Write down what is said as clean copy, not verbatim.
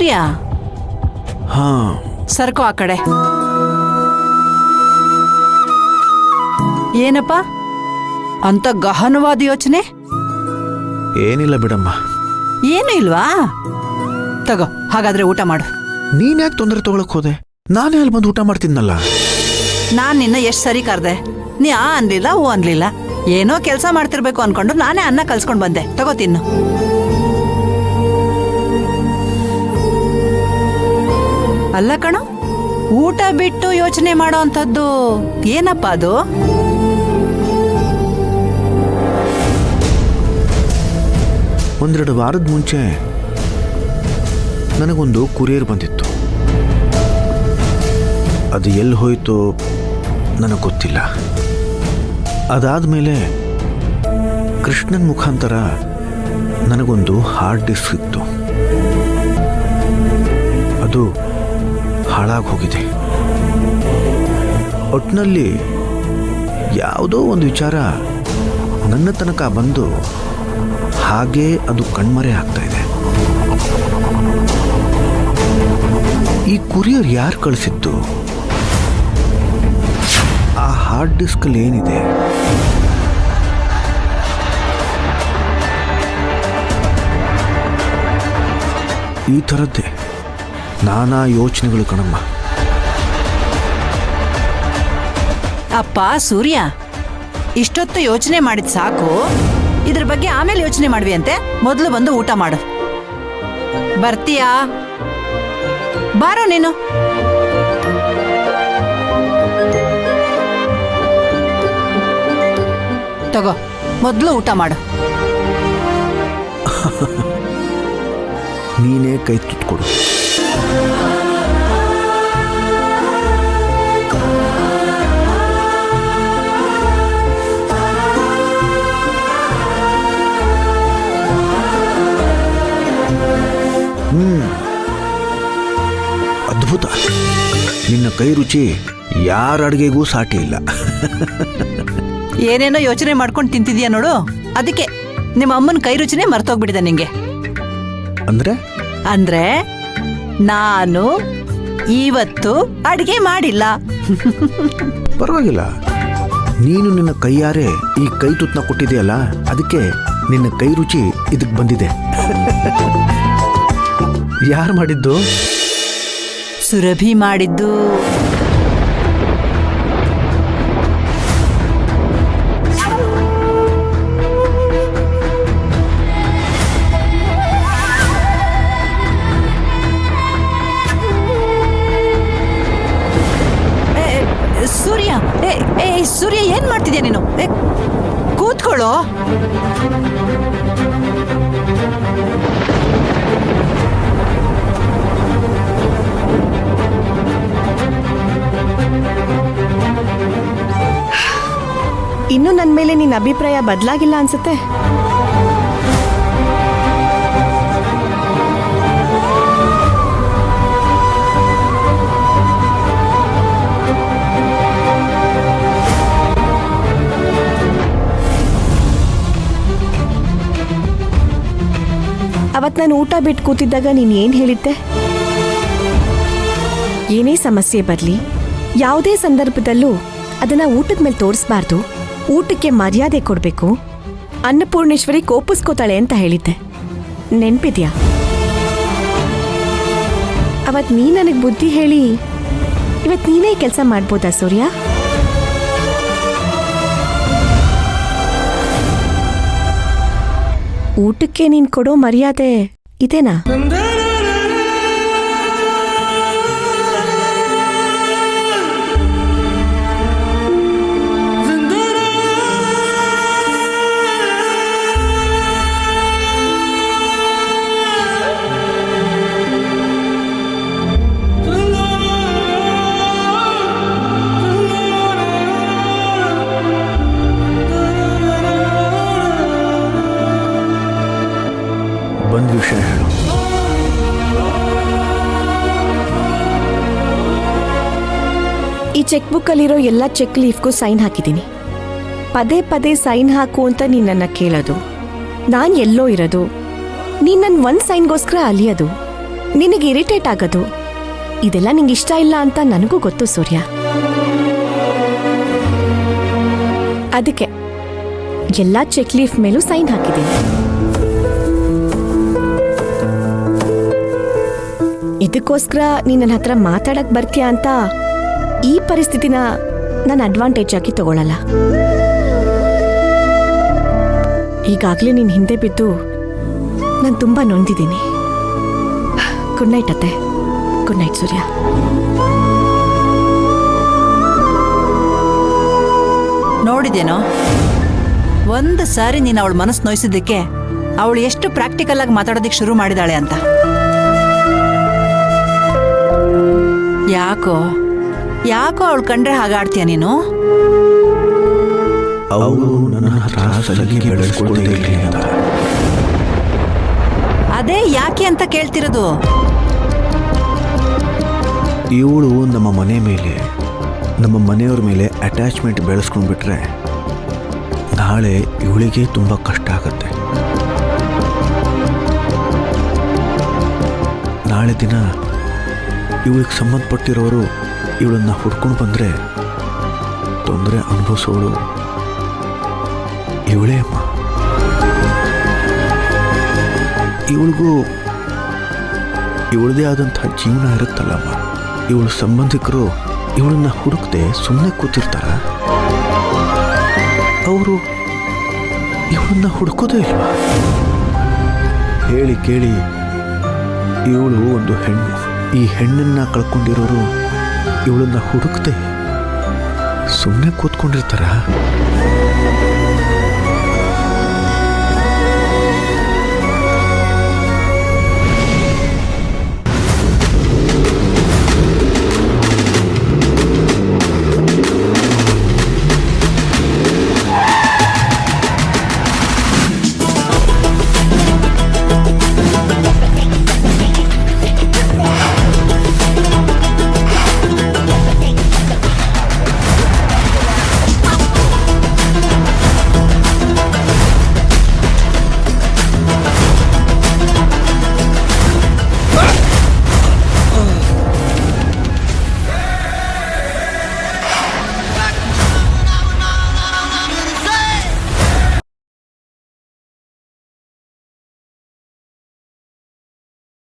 ಸೂರ್ಯ, ಹಾ ಸರ್ಕೋ ಆ ಕಡೆ. ಏನಪ್ಪ ಅಂತ ಗಹನವಾದ ಯೋಚನೆ? ಏನಿಲ್ಲ ಬಿಡಮ್ಮ. ಏನು ಇಲ್ವಾ? ತಗೋ, ಹಾಗಾದ್ರೆ ಊಟ ಮಾಡು. ನೀನ್ ಯಾಕೆ ತೊಂದರೆ ತಗೊಳಕ್ ಹೋದೆ? ನಾನೇ ಅಲ್ಲಿ ಬಂದು ಊಟ ಮಾಡ್ತೀನಲ್ಲ. ನಾನ್ ನಿನ್ನ ಎಷ್ಟ್ ಸರಿ ಕರ್ದೆ, ನೀ ಆ ಅನ್ಲಿಲ್ಲ ಓ ಅನ್ಲಿಲ್ಲ. ಏನೋ ಕೆಲ್ಸ ಮಾಡ್ತಿರ್ಬೇಕು ಅನ್ಕೊಂಡು ನಾನೇ ಅನ್ನ ಕಲ್ಸ್ಕೊಂಡ್ ಬಂದೆ. ತಗೋ ತಿನ್ನು. ಅಲ್ಲ ಕಣೋ, ಊಟ ಬಿಟ್ಟು ಯೋಚನೆ ಮಾಡೋ ಅಂಥದ್ದು ಏನಪ್ಪ ಅದು? ಒಂದೆರಡು ವಾರದ ಮುಂಚೆ ನನಗೊಂದು ಕುರಿಯರ್ ಬಂದಿತ್ತು. ಅದು ಎಲ್ಲಿ ಹೋಯ್ತು ನನಗೆ ಗೊತ್ತಿಲ್ಲ. ಅದಾದಮೇಲೆ ಕೃಷ್ಣನ್ ಮುಖಾಂತರ ನನಗೊಂದು ಹಾರ್ಡ್ ಡಿಸ್ಕ್ ಸಿಕ್ತು. ಅದು ಹಾಳಾಗಿ ಹೋಗಿದೆ. ಒಟ್ಟಿನಲ್ಲಿ ಯಾವುದೋ ಒಂದು ವಿಚಾರ ನನ್ನ ತನಕ ಬಂದು ಹಾಗೇ ಅದು ಕಣ್ಮರೆ ಆಗ್ತಾ ಇದೆ. ಈ ಕುರಿಯರ್ ಯಾರು ಕಳಿಸಿದ್ದು? ಆ ಹಾರ್ಡ್ ಡಿಸ್ಕಲ್ಲಿ ಏನಿದೆ? ಈ ಥರದ್ದೇ ನಾನಾ ಯೋಚನೆಗಳು ಕಣಮ್ಮ. ಅಪ್ಪ ಸೂರ್ಯ, ಇಷ್ಟೊತ್ತು ಯೋಚನೆ ಮಾಡಿದ್ ಸಾಕು. ಇದ್ರ ಬಗ್ಗೆ ಆಮೇಲೆ ಯೋಚನೆ ಮಾಡ್ವಿ ಅಂತೆ. ಮೊದಲು ಬಂದು ಊಟ ಮಾಡು. ಬರ್ತೀಯಾ? ಬಾರೋ ನೀನು. ತಗೋ, ಮೊದಲು ಊಟ ಮಾಡು. ನೀನೇ ಕೈ ತುತ್ಕೊಡು. ಅದ್ಭುತ. ನಿನ್ನ ಕೈ ರುಚಿ ಯಾರ ಅಡುಗೆಗೂ ಸಾಟಿ ಇಲ್ಲ. ಏನೇನೋ ಯೋಚನೆ ಮಾಡ್ಕೊಂಡು ತಿಂತಿದ್ಯಾ ನೋಡು, ಅದಕ್ಕೆ ನಿಮ್ಮ ಅಮ್ಮನ ಕೈ ರುಚಿನೇ ಮರ್ತೋಗ್ಬಿಟ್ಟಿದೆ ನಿಂಗೆ. ಅಂದ್ರೆ ನಾನು ಇವತ್ತು ಅಡಿಗೆ ಮಾಡಿಲ್ಲ. ಪರವಾಗಿಲ್ಲ, ನೀನು ನಿನ್ನ ಕೈಯಾರೆ ಈ ಕೈ ತುತ್ತನ್ನ ಕೊಟ್ಟಿದೆಯಲ್ಲ, ಅದಕ್ಕೆ ನಿನ್ನ ಕೈ ರುಚಿ ಇದಕ್ಕೆ ಬಂದಿದೆ. ಯಾರು ಮಾಡಿದ್ದು? ಸುರಭಿ ಮಾಡಿದ್ದು. ಸೂರ್ಯ, ಸೂರ್ಯ ಏನ್ ಮಾಡ್ತಿದ್ಯಾ ನೀನು? ಕೂತ್ಕೊಳ್ಳೋ. ಇನ್ನು ನನ್ನ ಮೇಲೆ ನಿನ್ನ ಅಭಿಪ್ರಾಯ ಬದಲಾಗಿಲ್ಲ ಅನ್ಸುತ್ತೆ. ಅವತ್ತು ನಾನು ಊಟ ಬಿಟ್ಟು ಕೂತಿದ್ದಾಗ ನೀನು ಏನು ಹೇಳಿದ್ದೆ? ಏನೇ ಸಮಸ್ಯೆ ಬರಲಿ, ಯಾವುದೇ ಸಂದರ್ಭದಲ್ಲೂ ಅದನ್ನು ಊಟದ ಮೇಲೆ ತೋರಿಸ್ಬಾರ್ದು, ಊಟಕ್ಕೆ ಮರ್ಯಾದೆ ಕೊಡಬೇಕು, ಅನ್ನಪೂರ್ಣೇಶ್ವರಿ ಕೋಪಿಸ್ಕೋತಾಳೆ ಅಂತ ಹೇಳಿದ್ದೆ. ನೆನ್ಪಿದ್ಯಾ? ಅವತ್ತು ನೀ ನನಗೆ ಬುದ್ಧಿ ಹೇಳಿ ಇವತ್ತು ನೀನೇ ಕೆಲಸ ಮಾಡ್ಬೋದಾ ಸೂರ್ಯ? ಊಟಕ್ಕೆ ನೀನು ಕೊಡೋ ಮರ್ಯಾದೆ ಇದೇನಾ? ಬಂದ್ ವಿಷಯ ಹೇಳು. ಈ ಚೆಕ್ ಬುಕ್ಕಲ್ಲಿರೋ ಎಲ್ಲ ಚೆಕ್ ಲೀಫ್ಗೂ ಸೈನ್ ಹಾಕಿದ್ದೀನಿ. ಪದೇ ಪದೇ ಸೈನ್ ಹಾಕು ಅಂತ ನೀನು ನನ್ನ ಕೇಳೋದು, ನಾನು ಎಲ್ಲೋ ಇರೋದು, ನೀನು ನನ್ನ ಒಂದು ಸೈನ್ಗೋಸ್ಕರ ಅಲಿಯೋದು, ನಿನಗೆ ಇರಿಟೇಟ್ ಆಗೋದು ಇದೆಲ್ಲ ನಿಂಗೆ ಇಷ್ಟ ಇಲ್ಲ ಅಂತ ನನಗೂ ಗೊತ್ತು ಸೂರ್ಯ. ಅದಕ್ಕೆ ಎಲ್ಲ ಚೆಕ್ ಲೀಫ್ ಮೇಲೂ ಸೈನ್ ಹಾಕಿದ್ದೀನಿ. ಇದಕ್ಕೋಸ್ಕರ ನೀನ್ ನನ್ನ ಹತ್ರ ಮಾತಾಡಕ್ ಬರ್ತೀಯಾ ಅಂತ ಈ ಪರಿಸ್ಥಿತಿನ ನಾನು ಅಡ್ವಾಂಟೇಜ್ ಆಗಿ ತಗೊಳ್ಳಲ್ಲ. ಈಗಾಗಲೇ ನೀನು ಹಿಂದೆ ಬಿದ್ದು ನಾನು ತುಂಬಾ ನೊಂದಿದ್ದೀನಿ. ಗುಡ್ ನೈಟ್ ಅತ್ತೆ. ಗುಡ್ ನೈಟ್ ಸೂರ್ಯ. ನೋಡಿದೇನೋ, ಒಂದು ಸಾರಿ ನೀನು ಅವಳ ಮನಸ್ಸು ನೋಯಿಸಿದ್ದಕ್ಕೆ ಅವಳು ಎಷ್ಟು ಪ್ರಾಕ್ಟಿಕಲ್ ಆಗಿ ಮಾತಾಡೋದಕ್ಕೆ ಶುರು ಮಾಡಿದಾಳೆ ಅಂತ. ಯಾಕೋ ಅವಳು ಕಂಡ್ರೆ ಹಾಗಾಡ್ತೀಯ ನೀನು? ಅವಳು ನನ್ನ ಹತ್ರ ಸಲಿಗೆ ಬೆಳೆಸ್ಕೊಳ್ಳೋದೇ ಇಲ್ಲ ಅಂತ. ಅದೇ ಯಾಕೆ ಅಂತ ಕೇಳ್ತಿರೋದು. ಇವಳು ನಮ್ಮ ಮನೆ ಮೇಲೆ, ನಮ್ಮ ಮನೆಯವ್ರ ಮೇಲೆ ಅಟ್ಯಾಚ್ಮೆಂಟ್ ಬೆಳೆಸ್ಕೊಂಡ್ಬಿಟ್ರೆ ನಾಳೆ ಇವಳಿಗೆ ತುಂಬ ಕಷ್ಟ ಆಗುತ್ತೆ. ನಾಳೆ ದಿನ ಇವಳಿಗೆ ಸಂಬಂಧಪಟ್ಟಿರೋರು ಇವಳನ್ನ ಹುಡ್ಕೊಂಡು ಬಂದರೆ ತೊಂದರೆ ಅನುಭವಿಸೋಳು ಇವಳೇ ಅಮ್ಮ. ಇವಳಿಗೂ ಇವಳದೇ ಆದಂಥ ಜೀವನ ಇರುತ್ತಲ್ಲಮ್ಮ. ಇವಳ ಸಂಬಂಧಿಕರು ಇವಳನ್ನ ಹುಡುಕದೆ ಸುಮ್ಮನೆ ಕೂತಿರ್ತಾರ? ಅವರು ಇವಳನ್ನ ಹುಡುಕೋದೇ ಇಲ್ವಾ? ಹೇಳಿ ಕೇಳಿ ಇವಳು ಒಂದು ಹೆಣ್ಣು. ಈ ಹೆಣ್ಣನ್ನ ಕಳ್ಕೊಂಡಿರೋರು ಇವಳನ್ನ ಹುಡುಕದೆ ಸುಮ್ಮನೆ ಕೂತ್ಕೊಂಡಿರ್ತಾರ?